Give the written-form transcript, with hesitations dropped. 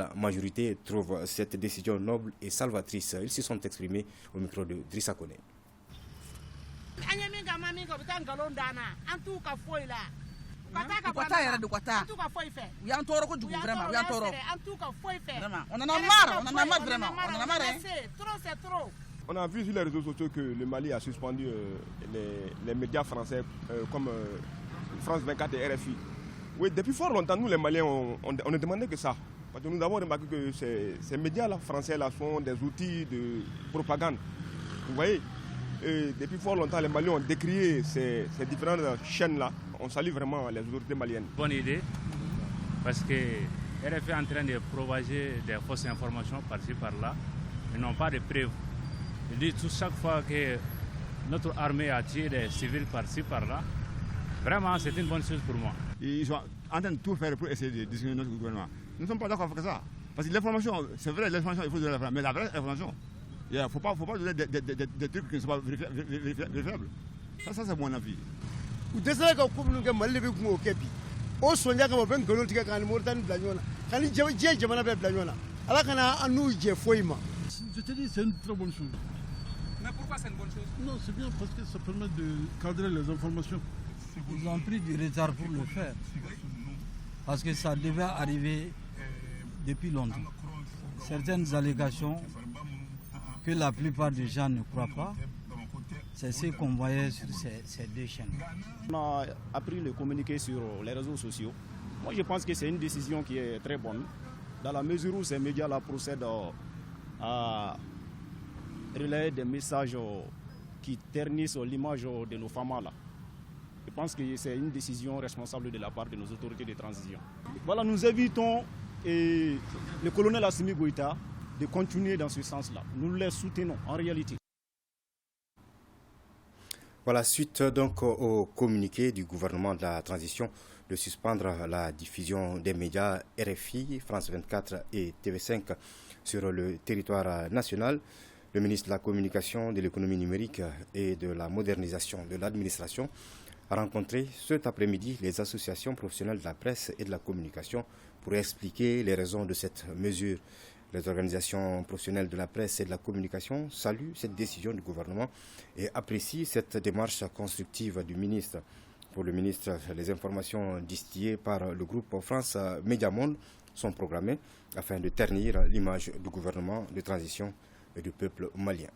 la majorité trouve cette décision noble et salvatrice. Ils se sont exprimés au micro de Drissa Kone. On a vu sur les réseaux sociaux que le Mali a suspendu les médias français comme France 24 et RFI. Oui, depuis fort longtemps, nous les Maliens, on ne demandait que ça. Parce que nous avons remarqué que ces médias-là français là, sont des outils de propagande. Vous voyez, et depuis fort longtemps, les Maliens ont décrié ces différentes chaînes-là. On salue vraiment les autorités maliennes. Bonne idée, parce que RFI est en train de propager des fausses informations par-ci par-là. Ils n'ont pas de preuves. Ils disent tout chaque fois que notre armée a tué des civils par-ci par-là. Vraiment, c'est une bonne chose pour moi. Ils sont en train de tout faire pour essayer de discriminer notre gouvernement. Nous ne sommes pas d'accord avec ça. Parce que l'information, c'est vrai, l'information, il faut donner la vraie. Mais la vraie information, il ne faut pas donner des trucs qui ne sont pas vérifiables. Ça c'est mon avis. Je te dis, c'est une très bonne chose. Mais pourquoi c'est une bonne chose? Non, c'est bien parce que ça permet de cadrer les informations. Ils ont pris du retard pour le faire. Parce que ça devait arriver depuis longtemps. Certaines allégations que la plupart des gens ne croient pas, c'est ce qu'on voyait sur ces deux chaînes. On a appris le communiqué sur les réseaux sociaux. Moi, je pense que c'est une décision qui est très bonne, dans la mesure où ces médias-là procèdent à relayer des messages qui ternissent l'image de nos femmes là. Je pense que c'est une décision responsable de la part de nos autorités de transition. Voilà, nous invitons le colonel Assimi Goïta de continuer dans ce sens-là. Nous les soutenons en réalité. Voilà, suite donc au communiqué du gouvernement de la transition de suspendre la diffusion des médias RFI, France 24 et TV5 sur le territoire national, le ministre de la Communication, de l'économie numérique et de la modernisation de l'administration a rencontré cet après-midi les associations professionnelles de la presse et de la communication pour expliquer les raisons de cette mesure. Les organisations professionnelles de la presse et de la communication saluent cette décision du gouvernement et apprécient cette démarche constructive du ministre. Pour le ministre, les informations distillées par le groupe France Média Monde sont programmées afin de ternir l'image du gouvernement de transition et du peuple malien.